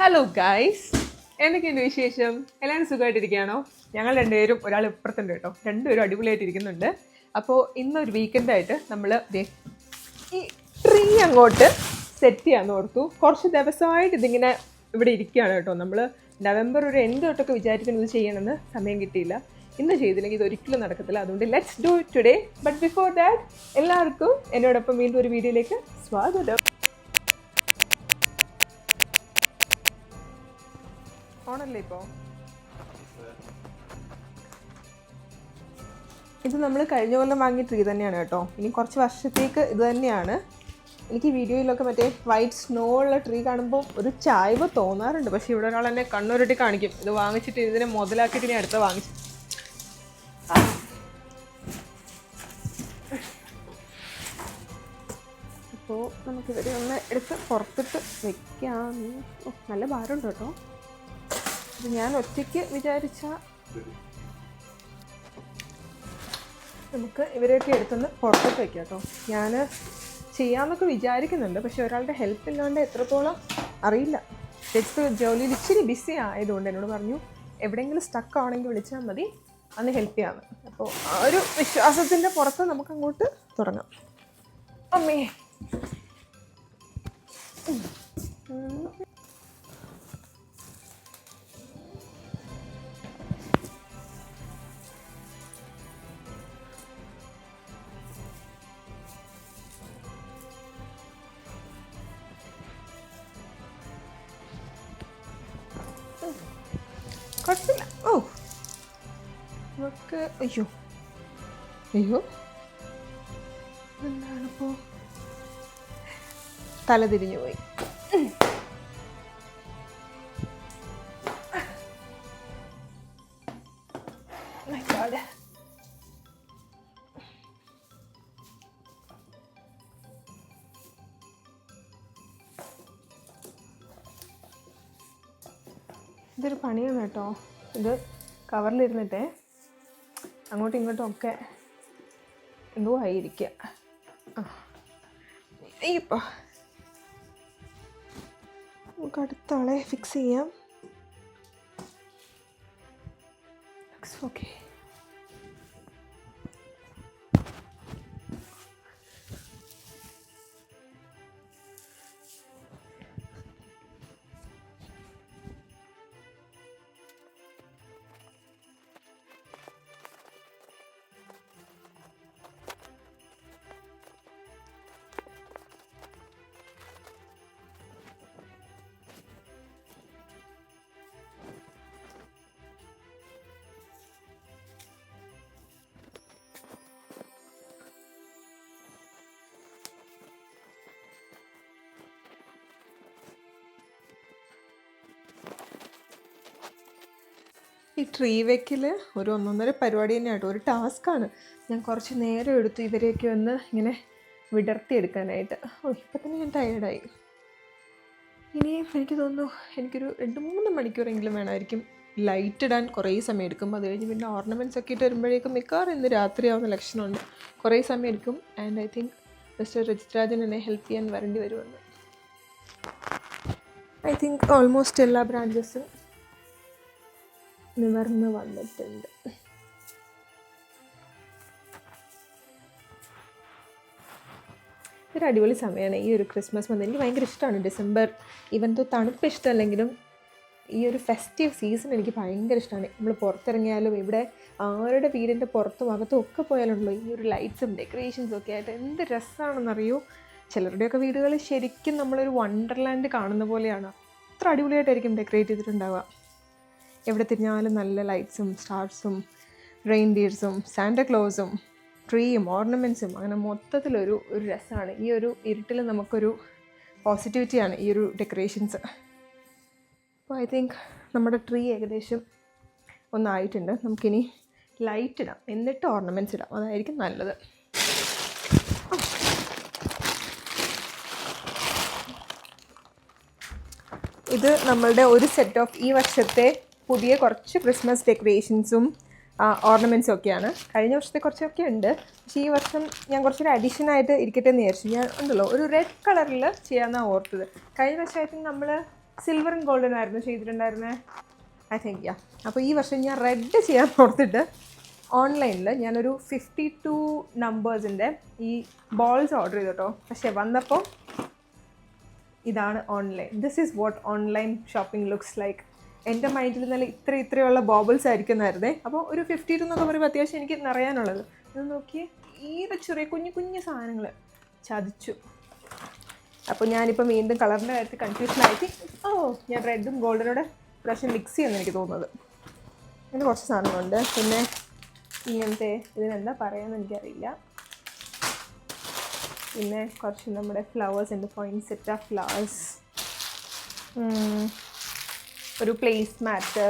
Hello guys, എന്തൊക്കെയുണ്ട് വിശേഷം? എല്ലാവരും സുഖമായിട്ടിരിക്കുകയാണോ? ഞങ്ങൾ രണ്ടുപേരും, ഒരാൾ ഇപ്പുറത്തുണ്ട് കേട്ടോ, രണ്ടുപേരും അടിപൊളിയായിട്ടിരിക്കുന്നുണ്ട്. അപ്പോൾ ഇന്നൊരു വീക്കെൻഡായിട്ട് നമ്മൾ ഈ ട്രീ അങ്ങോട്ട് സെറ്റ് ചെയ്യാമെന്ന് ഓർത്തു. കുറച്ച് ദിവസമായിട്ട് ഇതിങ്ങനെ ഇവിടെ ഇരിക്കുകയാണ് കേട്ടോ. നമ്മൾ നവംബർ ഒരു എൻഡ് തൊട്ടൊക്കെ വിചാരിക്കുന്നത് ഇത് ചെയ്യണമെന്ന്, സമയം കിട്ടിയില്ല. ഇന്ന് ചെയ്തില്ലെങ്കിൽ ഇതൊരിക്കലും നടക്കത്തില്ല. അതുകൊണ്ട് let's do it today. But before that എല്ലാവർക്കും എന്നോടൊപ്പം വീണ്ടും ഒരു വീഡിയോയിലേക്ക് സ്വാഗതം. ഓണല്ലേ ഇപ്പോൾ? ഇത് നമ്മൾ കഴിഞ്ഞ കൊല്ലം വാങ്ങിയ ട്രീ തന്നെയാണ് കേട്ടോ. ഇനി കുറച്ച് വർഷത്തേക്ക് ഇത് തന്നെയാണ്. എനിക്ക് വീഡിയോയിലൊക്കെ മറ്റേ വൈറ്റ് സ്നോ ഉള്ള ട്രീ കാണുമ്പോൾ ഒരു ചായ്വ് തോന്നാറുണ്ട്. പക്ഷേ ഇവിടെ ഒരാൾ എന്നെ കണ്ണുരുട്ടി കാണിക്കും, ഇത് വാങ്ങിച്ചിട്ട് ഇതിനെ മുതലാക്കിയിട്ട് ഇനി അടുത്ത വാങ്ങിച്ചു. അപ്പോൾ നമുക്കിവരെ ഒന്ന് എടുത്ത് പുറത്തിട്ട് വെക്കാം. നല്ല ഭാരമുണ്ട് കേട്ടോ. ഞാൻ ഒറ്റയ്ക്ക് വിചാരിച്ച നമുക്ക് ഇവരെയൊക്കെ എടുത്തൊന്ന് പുറത്തോട്ട് വയ്ക്കാം കേട്ടോ. ഞാൻ ചെയ്യാമെന്നൊക്കെ വിചാരിക്കുന്നുണ്ട്, പക്ഷെ ഒരാളുടെ ഹെൽപ്പ് ഇല്ലാണ്ട് എത്രത്തോളം അറിയില്ല. ജസ്റ്റ് ജോലിയിൽ ഇച്ചിരി ബിസി ആയതുകൊണ്ട് എന്നോട് പറഞ്ഞു എവിടെയെങ്കിലും സ്റ്റക്ക് ആണെങ്കിൽ വിളിച്ചാൽ മതി, അന്ന് ഹെൽപ്പ് ചെയ്യാമെന്ന്. അപ്പോൾ ആ ഒരു വിശ്വാസത്തിൻ്റെ പുറത്ത് നമുക്ക് അങ്ങോട്ട് തുടങ്ങാം. അമ്മേ, കുഴപ്പമില്ല. ഓ നമുക്ക് അയ്യോ അയ്യോ എന്താണിപ്പോൾ തല തിരിഞ്ഞു പോയി. ഇതൊരു പണിയാണ് കേട്ടോ. ഇത് കവറിലിരുന്നിട്ടേ അങ്ങോട്ടും ഇങ്ങോട്ടും ഒക്കെ എന്തോ ആയിരിക്കുക. ഇപ്പോൾ നമുക്ക് അടുത്ത ആളെ ഫിക്സ് ചെയ്യാം. ഓക്കെ, ഈ ട്രീ വെക്കിൽ ഒരു ഒന്നൊന്നര പരിപാടി തന്നെയാട്ടോ. ഒരു ടാസ്ക്കാണ്. ഞാൻ കുറച്ച് നേരം എടുത്തു ഇവരെയൊക്കെ ഒന്ന് ഇങ്ങനെ വിടർത്തിയെടുക്കാനായിട്ട്. ഇപ്പം തന്നെ ഞാൻ ടയേർഡായി. ഇനിയും എനിക്ക് തോന്നുന്നു എനിക്കൊരു 2-3 മണിക്കൂറെങ്കിലും വേണമായിരിക്കും. ലൈറ്റ് ഇടാൻ കുറേ സമയം എടുക്കും. അത് കഴിഞ്ഞ് പിന്നെ ഓർണമെൻറ്റ്സ് ഒക്കെ ഇട്ട് വരുമ്പോഴേക്കും മിക്കവാറും ഇന്ന് രാത്രിയാവുന്ന ലക്ഷണമുണ്ട്. കുറേ സമയം എടുക്കും. ആൻഡ് ഐ തിങ്ക് മിസ്റ്റർ രജിത്രാജൻ എന്നെ ഹെൽപ്പ് ചെയ്യാൻ വരേണ്ടി വരുമെന്ന്. ഐ തിങ്ക് ഓൾമോസ്റ്റ് എല്ലാ ബ്രാഞ്ചസും നിവർന്ന് വന്നിട്ടുണ്ട്. ഒരു അടിപൊളി സമയമാണ് ഈ ഒരു ക്രിസ്മസ് മന്ത്. എനിക്ക് ഭയങ്കര ഇഷ്ടമാണ് ഡിസംബർ. ഈവൻ തോ തണുപ്പ് ഇഷ്ടമല്ലെങ്കിലും ഈ ഒരു ഫെസ്റ്റീവ് സീസൺ എനിക്ക് ഭയങ്കര ഇഷ്ടമാണ്. നമ്മൾ പുറത്തിറങ്ങിയാലും ഇവിടെ ആരുടെ വീടിൻ്റെ പുറത്തും അകത്തും ഒക്കെ പോയാലുണ്ടല്ലോ ഈ ഒരു ലൈറ്റ്സും ഡെക്കറേഷൻസും ഒക്കെ ആയിട്ട് എന്ത് രസമാണെന്നറിയോ. ചിലരുടെയൊക്കെ വീടുകൾ ശരിക്കും നമ്മളൊരു വണ്ടർലാൻഡ് കാണുന്ന പോലെയാണ്. അത്ര അടിപൊളിയായിട്ടായിരിക്കും ഡെക്കറേറ്റ് ചെയ്തിട്ടുണ്ടാവുക. എവിടെ തിരിഞ്ഞാലും നല്ല ലൈറ്റ്സും സ്റ്റാർസും റെയിൻഡിയർസും സാന്റാക്ലോസും ട്രീയും ഓർണമെൻറ്റ്സും അങ്ങനെ മൊത്തത്തിലൊരു രസമാണ്. ഈ ഒരു ഇരുട്ടിൽ നമുക്കൊരു പോസിറ്റിവിറ്റിയാണ് ഈ ഒരു ഡെക്കറേഷൻസ്. അപ്പോൾ ഐ തിങ്ക് നമ്മുടെ ട്രീ ഏകദേശം ഒന്നായിട്ടുണ്ട്. നമുക്കിനി ലൈറ്റ് ഇടാം, എന്നിട്ട് ഓർണമെൻറ്റ്സ് ഇടാം. അതായിരിക്കും നല്ലത്. ഇത് നമ്മളുടെ ഒരു സെറ്റ് ഓഫ് ഈ വർഷത്തെ പുതിയ കുറച്ച് ക്രിസ്മസ് ഡെക്കറേഷൻസും ഓർണമെൻറ്റ്സും ഒക്കെയാണ്. കഴിഞ്ഞ വർഷത്തെ കുറച്ചൊക്കെ ഉണ്ട്, പക്ഷേ ഈ വർഷം ഞാൻ കുറച്ചൊരു അഡീഷനായിട്ട് ഇരിക്കട്ടെ എന്ന് വിചാരിച്ചു. ഞാൻ ഉണ്ടല്ലോ ഒരു റെഡ് കളറിൽ ചെയ്യാമെന്നാണ് ഓർത്തത്. കഴിഞ്ഞ വർഷമായിട്ട് നമ്മൾ സിൽവറും ഗോൾഡൻ ആയിരുന്നു ചെയ്തിട്ടുണ്ടായിരുന്നത്, ഐ തിങ്ക് യാ. അപ്പോൾ ഈ വർഷം ഞാൻ റെഡ് ചെയ്യാൻ ഓർത്തിട്ട് ഓൺലൈനിൽ ഞാനൊരു 52 നമ്പേഴ്സിൻ്റെ ഈ ബോൾസ് ഓർഡർ ചെയ്തു കേട്ടോ. പക്ഷേ വന്നപ്പോൾ ഇതാണ് online. This is what online shopping looks like. എൻ്റെ മൈൻഡിൽ നല്ല ഇത്രയുള്ള ബോബിൾസ് ആയിരിക്കുന്നായിരുന്നേ. അപ്പോൾ ഒരു 52 എന്നൊക്കെ പറയുമ്പോൾ അത്യാവശ്യം എനിക്ക് നിറയാനുള്ളത്. ഇത് നോക്കിയേ, ഈരെ ചെറിയ കുഞ്ഞു സാധനങ്ങൾ ചതിച്ചു. അപ്പോൾ ഞാനിപ്പോൾ വീണ്ടും കളറിൻ്റെ കാര്യത്തിൽ കൺഫ്യൂഷനായിട്ട് ഞാൻ റെഡും ഗോൾഡനോടെ പ്രാവശ്യം മിക്സ് ചെയ്യുമെന്ന് എനിക്ക് തോന്നുന്നത്. അങ്ങനെ കുറച്ച് സാധനങ്ങളുണ്ട്. പിന്നെ ഇങ്ങനത്തെ ഇതിനെന്താ പറയുകയെന്ന് എനിക്കറിയില്ല. പിന്നെ കുറച്ച് നമ്മുടെ ഫ്ലവേഴ്സ് ഉണ്ട്, പോയിൻസെറ്റ ഫ്ലവേഴ്സ്, ഒരു പ്ലേസ് മാറ്റ്,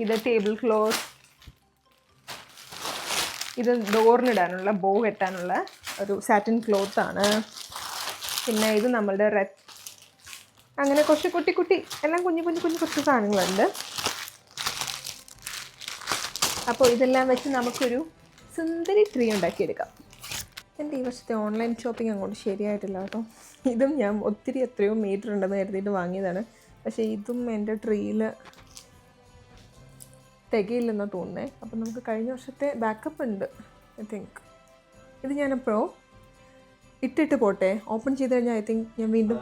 ഇത് ടേബിൾ ക്ലോത്ത്, ഇത് ഡോറിനിടാനുള്ള ബോ കെട്ടാനുള്ള ഒരു സാറ്റിൻ ക്ലോത്താണ്. പിന്നെ ഇത് നമ്മളുടെ റെഡ്, അങ്ങനെ കുറച്ച് കുട്ടി എല്ലാം കുഞ്ഞു കുറച്ച് സാധനങ്ങളുണ്ട്. അപ്പോൾ ഇതെല്ലാം വെച്ച് നമുക്കൊരു സുന്ദരി ട്രീ ഉണ്ടാക്കിയെടുക്കാം. എൻ്റെ ഈ വർഷത്തെ ഓൺലൈൻ ഷോപ്പിംഗ് അങ്ങോട്ട് ശരിയായിട്ടില്ല കേട്ടോ. ഇതും ഞാൻ എത്രയോ മീറ്റർ ഉണ്ടെന്ന് കരുതിയിട്ട് വാങ്ങിയതാണ്. പക്ഷേ ഇതും എൻ്റെ ട്രീയിൽ തികയില്ലെന്നാണ് തോന്നുന്നത്. അപ്പം നമുക്ക് കഴിഞ്ഞ വർഷത്തെ ബാക്കപ്പ് ഉണ്ട് ഐ തിങ്ക്. ഇത് ഞാനപ്പോൾ ഇട്ടിട്ട് പോട്ടെ, ഓപ്പൺ ചെയ്ത് കഴിഞ്ഞാൽ ഐ തിങ്ക് ഞാൻ വീണ്ടും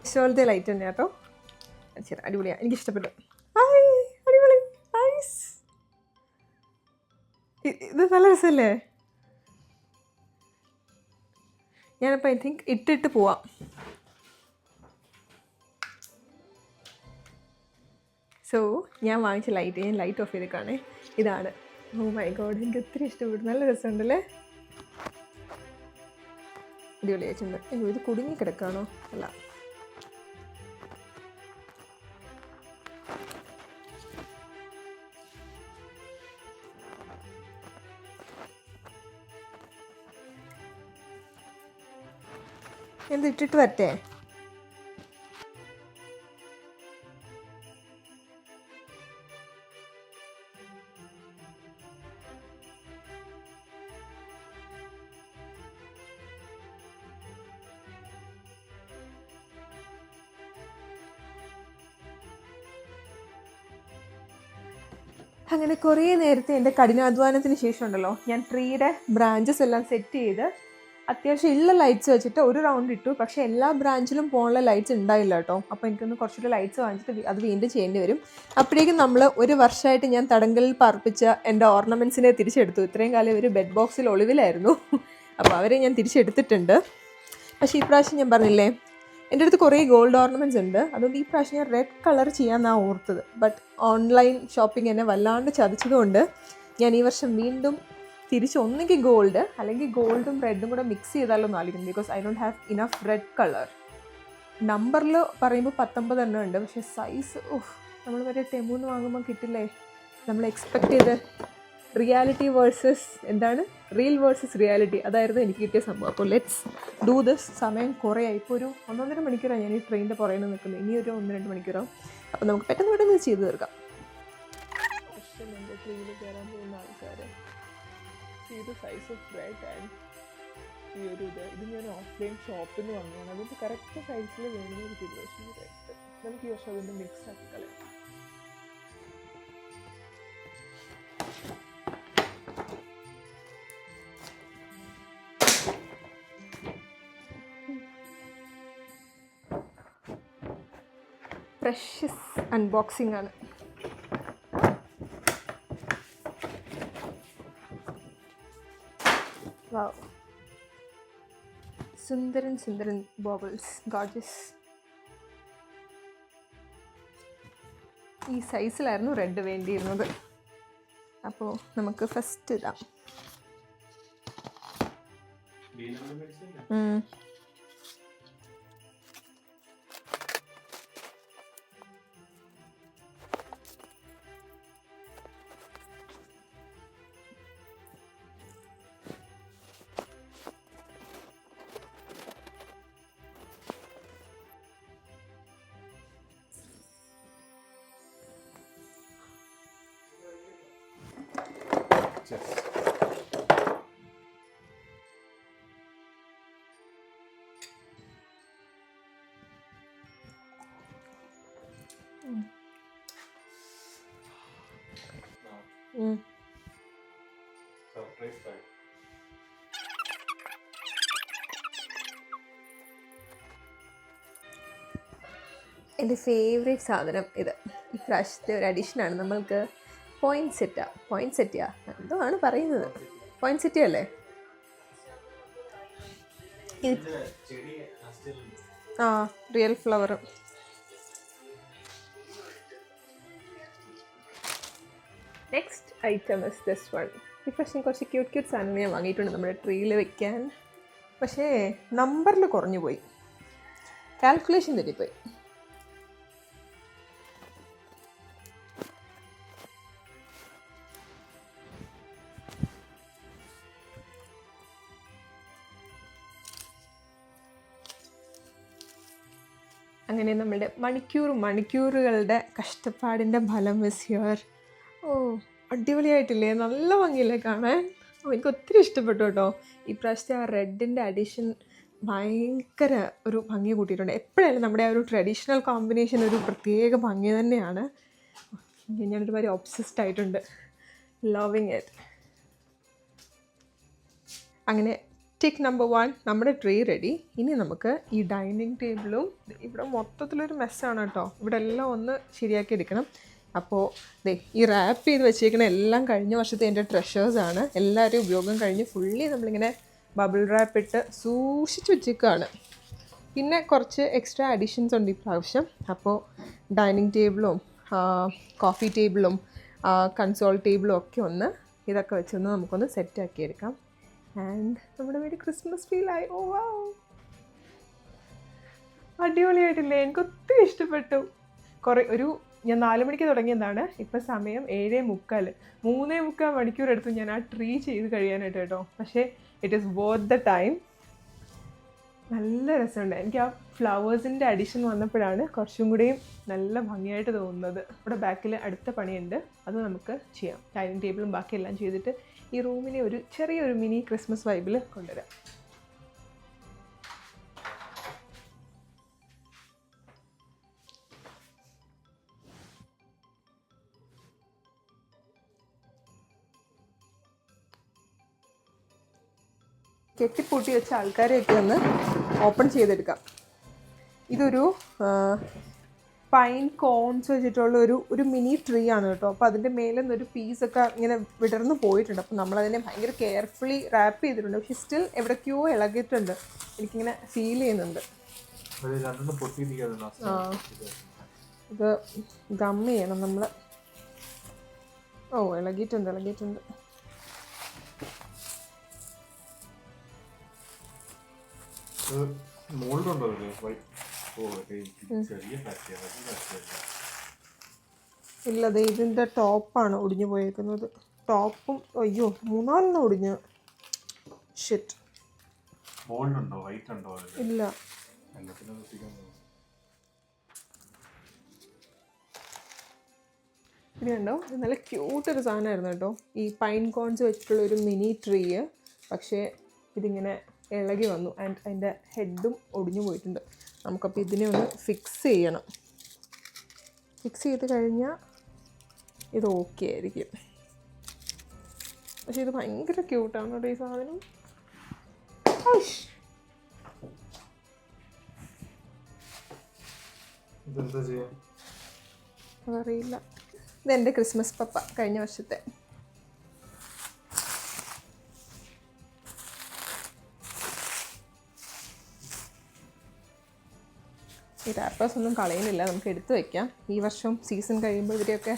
ഇഷ്ടപോലത്തെ ലൈറ്റ് തന്നെ കേട്ടോ. ശരി, അടിപൊളിയാണ്, എനിക്കിഷ്ടപ്പെട്ടു. അടിപൊളി, നൈസ്. ഇത് നല്ല രസമല്ലേ? ഞാനപ്പോൾ ഐ തിങ്ക് ഇട്ടിട്ട് പോവാം. സോ ഞാൻ വാങ്ങിച്ച ലൈറ്റ് ഞാൻ ലൈറ്റ് ഓഫ് ചെയ്തേക്കാണേ. ഇതാണ്. ഓ മൈ ഗോഡ്, എനിക്ക് ഒത്തിരി ഇഷ്ടപ്പെട്ടു. നല്ല രസമുണ്ടല്ലേ? അടിപൊളി വെച്ചിട്ടുണ്ട്. അയ്യോ, ഇത് കുടുങ്ങി കിടക്കാണോ? അല്ല, എന്ത് ഇട്ടിട്ട് വരട്ടെ? അങ്ങനെ കുറേ നേരത്തെ എൻ്റെ കഠിനാധ്വാനത്തിന് ശേഷം ഉണ്ടല്ലോ, ഞാൻ ട്രീയുടെ ബ്രാഞ്ചസ് എല്ലാം സെറ്റ് ചെയ്ത് അത്യാവശ്യം ഉള്ള ലൈറ്റ്സ് വെച്ചിട്ട് ഒരു റൗണ്ട് ഇട്ടു. പക്ഷേ എല്ലാ ബ്രാഞ്ചിലും പോകാനുള്ള ലൈറ്റ്സ് ഉണ്ടായില്ല കേട്ടോ. അപ്പോൾ എനിക്കൊന്ന് കുറച്ചുകൂടി ലൈറ്റ്സ് വാങ്ങിച്ചിട്ട് അത് വീണ്ടും ചെയ്യേണ്ടി വരും. അപ്പോഴേക്കും നമ്മൾ ഒരു വർഷമായിട്ട് ഞാൻ തടങ്കലിൽ പാർപ്പിച്ച എൻ്റെ ഓർണമെൻറ്റ്സിനെ തിരിച്ചെടുത്തു. ഇത്രയും കാലം ഒരു ബെഡ് ബോക്സിൽ ഒളിവിലായിരുന്നു. അപ്പോൾ അവരെ ഞാൻ തിരിച്ചെടുത്തിട്ടുണ്ട്. പക്ഷേ ഈ പ്രാവശ്യം ഞാൻ പറഞ്ഞില്ലേ, എൻ്റെ അടുത്ത് കുറേ ഗോൾഡ് ഓർണമെൻറ്റ്സ് ഉണ്ട്. അതുകൊണ്ട് ഈ പ്രാവശ്യം ഞാൻ റെഡ് കളർ ചെയ്യാമെന്നാണ് ഓർത്തത്. ബട്ട് ഓൺലൈൻ ഷോപ്പിംഗ് എന്നെ വല്ലാണ്ട് ചതിച്ചതുകൊണ്ട് ഞാൻ ഈ വർഷം വീണ്ടും തിരിച്ച് ഒന്നെങ്കിൽ ഗോൾഡ് അല്ലെങ്കിൽ ഗോൾഡും റെഡും കൂടെ മിക്സ് ചെയ്താലൊന്നും ആലോചിക്കുന്നു. Because I don't have enough red colour. നമ്പറിൽ പറയുമ്പോൾ 19 എണ്ണം ഉണ്ട്. പക്ഷേ സൈസ് നമ്മൾ വരെ ടെമൂന്ന് വാങ്ങുമ്പോൾ കിട്ടില്ലേ, നമ്മൾ എക്സ്പെക്ട് ചെയ്ത് reality versus real versus reality, അതായിരുന്നു എനിക്ക് കിട്ടിയ സംഭവം. അപ്പോൾ ലെറ്റ്സ് ഡൂ ദിസ്. സമയം കുറേയായി, ഇപ്പോൾ ഒരു 1.5 മണിക്കൂറാണ് ഞാൻ ഈ ട്രെയിനിൻ്റെ പുറകെ നിൽക്കുന്നത്. ഇനി ഒരു 1-2 മണിക്കൂറാവും. അപ്പോൾ നമുക്ക് പെട്ടെന്ന് ചെയ്ത് തീർക്കാം. എൻ്റെ ട്രെയിനിൽ കയറാൻ പോകുന്ന ആൾക്കാർ ഇത് സൈസ് ഓഫ് റെഡ് ആൻഡ് ഈ ഒരു ഇത് ഞാൻ ഓഫ്ലൈൻ ഷോപ്പിൽ നിന്ന് വാങ്ങിയാണ്. അതുകൊണ്ട് കറക്റ്റ് സൈസിൽ വേണമെന്ന് ഒരു പക്ഷേ റെഡ് നമുക്ക് ഈ വർഷം അതിൻ്റെ മിക്സ് ആക്കി കളയാം. പ്രഷ്യസ് അൺബോക്സിംഗ് ആണ്. വാവ്, സുന്ദരൻ ബോബിൾസ്, ഗോർജസ്. ഈ സൈസിലായിരുന്നു റെഡ് വേണ്ടിയിരുന്നത്. അപ്പോൾ നമുക്ക് ഫസ്റ്റ് ഇടാം. എൻ്റെ ഫേവറേറ്റ് സാധനം ഇത്. ഇപ്രാവശ്യത്തെ ഒരു അഡീഷനാണ്. നമ്മൾക്ക് പോയിൻസെറ്റിയ എന്തോ ആണ് പറയുന്നത്. പോയിൻസെറ്റിയ അല്ലേ? ആ, real flower. Next item is this one. ഇപ്രാവശ്യം കുറച്ച് ക്യൂട്ട് സാധനങ്ങൾ ഞാൻ വാങ്ങിയിട്ടുണ്ട് നമ്മുടെ ട്രീയിൽ വെക്കാൻ. പക്ഷേ നമ്പറിൽ കുറഞ്ഞു പോയി, കാൽക്കുലേഷൻ തെറ്റിപ്പോയി. അങ്ങനെ നമ്മുടെ മണിക്കൂറുകളുടെ കഷ്ടപ്പാടിൻ്റെ ഫലം ഇസ് ഹിയർ. ഓ, അടിപൊളിയായിട്ടില്ലേ? നല്ല ഭംഗിയില്ലേ കാണാൻ? എനിക്ക് ഒത്തിരി ഇഷ്ടപ്പെട്ടു കേട്ടോ. ഇപ്രാവശ്യത്തെ ആ റെഡിൻ്റെ അഡീഷൻ ഭയങ്കര ഒരു ഭംഗി കൂട്ടിയിട്ടുണ്ട്. എപ്പോഴായാലും നമ്മുടെ ആ ഒരു ട്രഡീഷണൽ കോമ്പിനേഷൻ ഒരു പ്രത്യേക ഭംഗി തന്നെയാണ്. ഞാനൊരുമാതിരി ഒബ്സസ്ഡ് ആയിട്ടുണ്ട്. Loving it. അങ്ങനെ ടിക്ക് നമ്പർ 1 നമ്മുടെ ട്രീ റെഡി. ഇനി നമുക്ക് ഈ ഡൈനിങ് ടേബിളും, ഇവിടെ മൊത്തത്തിലൊരു മെസ്സാണ് കേട്ടോ. ഇവിടെ എല്ലാം ഒന്ന് ശരിയാക്കി എടുക്കണം. അപ്പോൾ ഈ റാപ്പ് ചെയ്ത് വെച്ചേക്കണ എല്ലാം കഴിഞ്ഞ വർഷത്തെ എൻ്റെ ട്രഷേഴ്സാണ്. എല്ലാവരും ഉപയോഗം കഴിഞ്ഞ് ഫുള്ളി നമ്മളിങ്ങനെ ബബിൾ റാപ്പ് ഇട്ട് സൂക്ഷിച്ച് വെച്ചേക്കുകയാണ്. പിന്നെ കുറച്ച് എക്സ്ട്രാ അഡീഷൻസ് ഉണ്ട് ഈ പ്രാവശ്യം. അപ്പോൾ ഡൈനിങ് ടേബിളും കോഫി ടേബിളും കൺസോൾ ടേബിളും ഒക്കെ ഒന്ന് ഇതൊക്കെ വെച്ചൊന്ന് നമുക്കൊന്ന് സെറ്റാക്കി എടുക്കാം. ആൻഡ് നമ്മുടെ വീട് ക്രിസ്മസ് ഫീലായി. ഓ വാ, അടിപൊളിയായിട്ടില്ലേ? എനിക്ക് ഒത്തിരി ഇഷ്ടപ്പെട്ടു. ഞാൻ 4 മണിക്ക് തുടങ്ങിയതാണ്. ഇപ്പം സമയം 7:45. 3.25 മണിക്കൂർ എടുത്തു ഞാൻ ആ ട്രീ ചെയ്ത് കഴിയാനായിട്ട് കേട്ടോ. പക്ഷേ it is worth the time. നല്ല രസമുണ്ട്. എനിക്ക് ആ ഫ്ലവേഴ്സിൻ്റെ അഡീഷൻ വന്നപ്പോഴാണ് കുറച്ചും കൂടിയും നല്ല ഭംഗിയായിട്ട് തോന്നുന്നത്. ഇവിടെ ബാക്കിൽ അടുത്ത പണിയുണ്ട്, അത് നമുക്ക് ചെയ്യാം. ഡൈനിങ് ടേബിളും ബാക്കിയെല്ലാം ചെയ്തിട്ട് ഈ റൂമിനെ ഒരു ചെറിയൊരു മിനി ക്രിസ്മസ് വൈബിൽ കൊണ്ടുവരാം. കെട്ടിപ്പൂട്ടി വെച്ച ആൾക്കാരെയൊക്കെ ഒന്ന് ഓപ്പൺ ചെയ്തെടുക്കാം. ഇതൊരു പൈൻ കോൺസ് വെച്ചിട്ടുള്ള ഒരു മിനി ട്രീ ആണ് കേട്ടോ. അപ്പോൾ അതിൻ്റെ മേലെ നിന്നൊരു പീസൊക്കെ ഇങ്ങനെ വിടർന്ന് പോയിട്ടുണ്ട്. അപ്പോൾ നമ്മളതിനെ ഭയങ്കര കെയർഫുള്ളി റാപ്പ് ചെയ്തിട്ടുണ്ട്. പക്ഷേ സ്റ്റിൽ എവിടേക്കോ ഇളകിയിട്ടുണ്ട്, എനിക്കിങ്ങനെ ഫീൽ ചെയ്യുന്നുണ്ട്. ഇത് ഗം ചെയ്യണം നമ്മൾ. ഓ, ഇളകിയിട്ടുണ്ട്. ഇല്ല, ഇതിൻ്റെ ടോപ്പാണ് ഒടിഞ്ഞു പോയേക്കുന്നത്. ടോപ്പും അയ്യോ 3-4 ഒടിഞ്ഞു. ഷിറ്റ്. ഇല്ല, ഇതുണ്ടോ? നല്ല ക്യൂട്ടൊരു സാധനമായിരുന്നു കേട്ടോ, ഈ പൈൻ കോൺസ് വെച്ചിട്ടുള്ള ഒരു മിനി ട്രീ. പക്ഷേ ഇതിങ്ങനെ ഇളകി വന്നു ആൻഡ് അതിൻ്റെ ഹെഡും ഒടിഞ്ഞു പോയിട്ടുണ്ട്. നമുക്കപ്പോൾ ഇതിനെ ഒന്ന് ഫിക്സ് ചെയ്യണം. ഫിക്സ് ചെയ്ത് കഴിഞ്ഞാൽ ഇത് ഓക്കെ ആയിരിക്കും. പക്ഷെ ഇത് ഭയങ്കര ക്യൂട്ടാണ് കേട്ടോ ഈ സാധനം. അതറിയില്ല. ഇതെൻ്റെ ക്രിസ്മസ് പപ്പ കഴിഞ്ഞ വർഷത്തെ. ഈ റാപ്പേഴ്സ് ഒന്നും കളയുന്നില്ല, നമുക്ക് എടുത്തു വയ്ക്കാം. ഈ വർഷം സീസൺ കഴിയുമ്പോൾ ഇവരെയൊക്കെ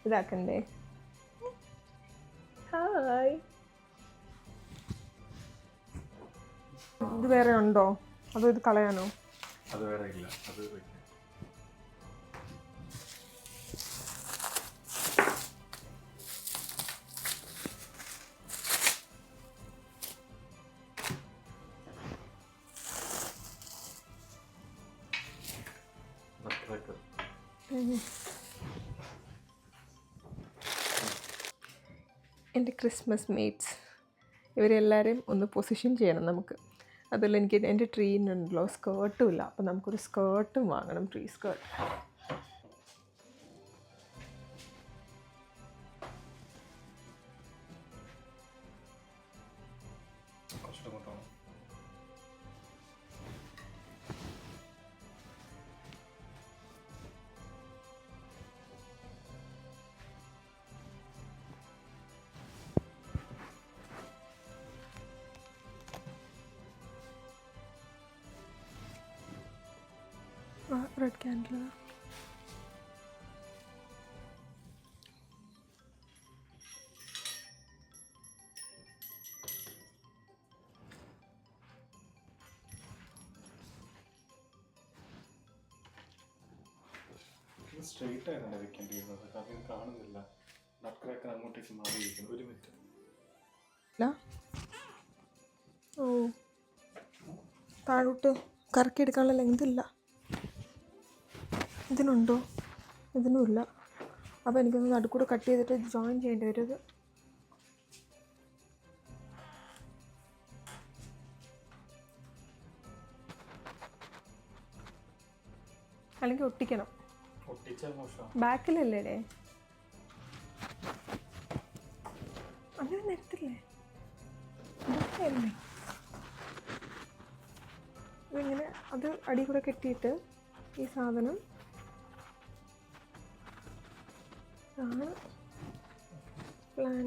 ഇതാക്കണ്ടേ. ഹായ്, ഇത് വേറെ ഉണ്ടോ അതോ ഇത് കളയാനോ? അത് വേറെ ഇല്ല, അത് എൻ്റെ ക്രിസ്മസ് മേറ്റ്സ് ഇവരെല്ലാവരെയും ഒന്ന് പൊസിഷൻ ചെയ്യണം നമുക്ക്. അതുപോലെ എനിക്ക് എൻ്റെ ട്രീനുണ്ടല്ലോ സ്കേർട്ടും ഇല്ല, അപ്പോൾ നമുക്കൊരു സ്കേർട്ടും വാങ്ങണം, tree skirt. Red candle. Straight ആയതാണ് വെക്കേണ്ടിയിരുന്നത്. കാരണം കാണുന്നില്ല. നട്ട് ക്രാക്കർ അങ്ങോട്ടേക്ക് മാറിയിരിക്കുന്നു. ഒരു മിനിറ്റ്. ഓ, താഴോട്ട് കറക്കി എടുക്കാനുള്ള ലെങ്ത് ഇല്ല. ഇതിനുണ്ടോ? ഇതിനുമില്ല. അപ്പോൾ എനിക്കൊന്ന് നടുക്കൂടെ കട്ട് ചെയ്തിട്ട് ജോയിൻ ചെയ്യേണ്ടി വരും ഇത്. അല്ലെങ്കിൽ ഒട്ടിക്കണം. ബാക്കിലല്ലേ? അങ്ങനെ നിരത്തില്ലേ? ഇതിങ്ങനെ അത് അടി കൂടെ കെട്ടിയിട്ട് ഈ സാധനം ആണ് പ്ലാൻ.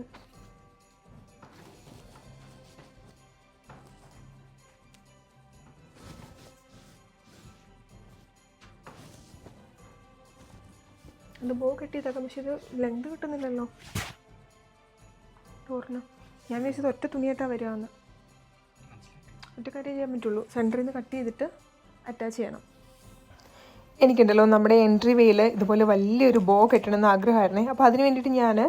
അത് ബോ കെട്ടിയതാക്കാം. പക്ഷെ ഇത് ലെങ്ത് കിട്ടുന്നില്ലല്ലോ ടോറിന്. ഞാൻ വിചാരിച്ചത് ഒറ്റ തുണിയായിട്ടാണ് വരികയെന്ന്. ഒറ്റ കാര്യം ചെയ്യാൻ പറ്റുള്ളൂ, സെൻറ്ററിൽ നിന്ന് കട്ട് ചെയ്തിട്ട് അറ്റാച്ച് ചെയ്യണം. എനിക്കുണ്ടല്ലോ നമ്മുടെ എൻട്രി വേയിൽ ഇതുപോലെ വലിയൊരു ബോ കെട്ടണമെന്ന് ആഗ്രഹമായിരുന്നേ. അപ്പോൾ അതിന് വേണ്ടിയിട്ട് ഞാൻ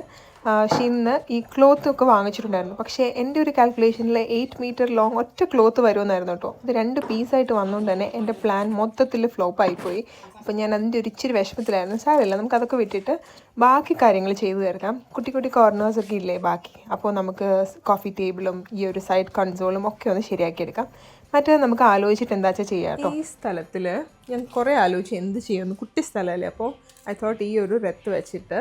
ഷീന്ന് ഈ ക്ലോത്ത് ഒക്കെ വാങ്ങിച്ചിട്ടുണ്ടായിരുന്നു. പക്ഷേ എൻ്റെ ഒരു കാൽക്കുലേഷനിൽ 8 മീറ്റർ ലോങ് ഒറ്റ ക്ലോത്ത് വരുമെന്നായിരുന്നു കേട്ടോ. ഇത് 2 പീസായിട്ട് വന്നുകൊണ്ട് തന്നെ എൻ്റെ പ്ലാൻ മൊത്തത്തിൽ ഫ്ലോപ്പ് ആയിപ്പോയി. അപ്പോൾ ഞാൻ അതിൻ്റെ ഒരു ഇച്ചിരി വിഷമത്തിലായിരുന്നു. സാരമില്ല, നമുക്കതൊക്കെ വിട്ടിട്ട് ബാക്കി കാര്യങ്ങൾ ചെയ്തു തീർക്കാം. കുട്ടി കുട്ടി കോർണേഴ്സൊക്കെ ഇല്ലേ ബാക്കി. അപ്പോൾ നമുക്ക് കോഫി ടേബിളും ഈ ഒരു സൈഡ് കൺസോളും ഒക്കെ ഒന്ന് ശരിയാക്കിയെടുക്കാം. മറ്റേ നമുക്ക് ആലോചിച്ചിട്ട് എന്താ വെച്ചാൽ ചെയ്യാം കേട്ടോ. ഈ സ്ഥലത്തിൽ ഞാൻ കുറേ ആലോചിച്ച് എന്ത് ചെയ്യുമെന്ന്. കുട്ടി സ്ഥലമല്ലേ, അപ്പോൾ ഐ തോട്ട് ഈ ഒരു റെത്ത് വെച്ചിട്ട്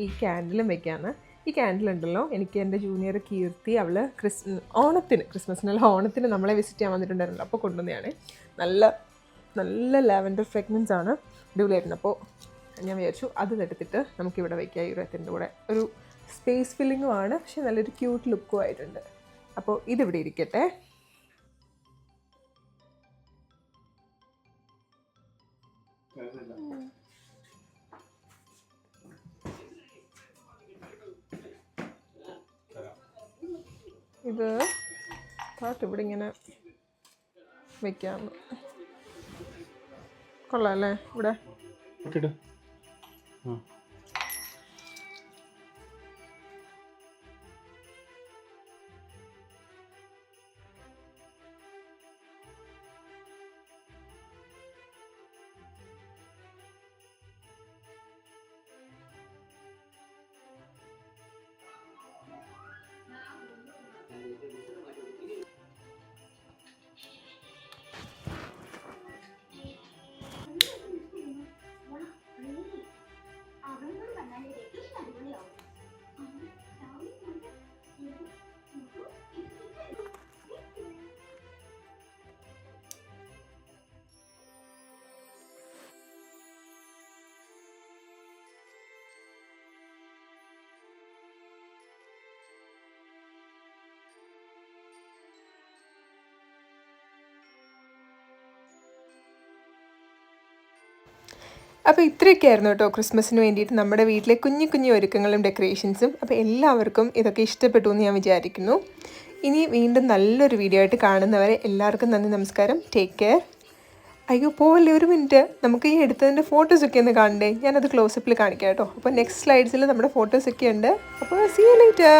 ഈ ക്യാൻഡിലും വെക്കാമെന്ന്. ഈ ക്യാൻഡിലുണ്ടല്ലോ, എനിക്ക് എൻ്റെ ജൂനിയർ കീർത്തി അവൾ ക്രിസ്മസിനല്ല ഓണത്തിന് നമ്മളെ വിസിറ്റ് ചെയ്യാൻ വന്നിട്ടുണ്ടായിരുന്നല്ലോ. അപ്പോൾ കൊണ്ടുവന്നതാണ്. നല്ല നല്ല ലാവൻഡർ ഫ്രാഗ്രൻസ് ആണ്, അടിപൊളിയായിരുന്നു. അപ്പോൾ ഞാൻ വിചാരിച്ചു അത് എടുത്തിട്ട് നമുക്കിവിടെ വയ്ക്കാം. ഈ റെത്തിൻ്റെ കൂടെ ഒരു സ്പേസ് ഫില്ലിങ്ങും ആണ്, പക്ഷെ നല്ലൊരു ക്യൂട്ട് ലുക്കും ആയിട്ടുണ്ട്. അപ്പോൾ ഇതിവിടെ ഇരിക്കട്ടെ. ഇത് ഇവിടെ ഇങ്ങനെ വയ്ക്കാമെന്ന്. കൊള്ളാം അല്ലേ? ഇവിടെ അപ്പോൾ ഇത്രയൊക്കെ ആയിരുന്നു കേട്ടോ ക്രിസ്മസിന് വേണ്ടിയിട്ട് നമ്മുടെ വീട്ടിലെ കുഞ്ഞു കുഞ്ഞു ഒരുക്കങ്ങളും ഡെക്കറേഷൻസും. അപ്പോൾ എല്ലാവർക്കും ഇതൊക്കെ ഇഷ്ടപ്പെട്ടു എന്ന് ഞാൻ വിചാരിക്കുന്നു. ഇനി വീണ്ടും നല്ലൊരു വീഡിയോ ആയിട്ട് കാണുന്നവരെ എല്ലാവർക്കും നന്ദി, നമസ്കാരം. Take care. അയ്യോ പോവല്ലേ, ഒരു മിനിറ്റ്, നമുക്ക് ഈ എടുത്തതിൻ്റെ ഫോട്ടോസൊക്കെ ഒന്ന് കാണണ്ടേ? ഞാനത് ക്ലോസപ്പിൽ കാണിക്കാം കേട്ടോ. അപ്പോൾ നെക്സ്റ്റ് സ്ലൈഡ്സിൽ നമ്മുടെ ഫോട്ടോസൊക്കെ ഉണ്ട്. അപ്പോൾ സീ യു ലേറ്റർ.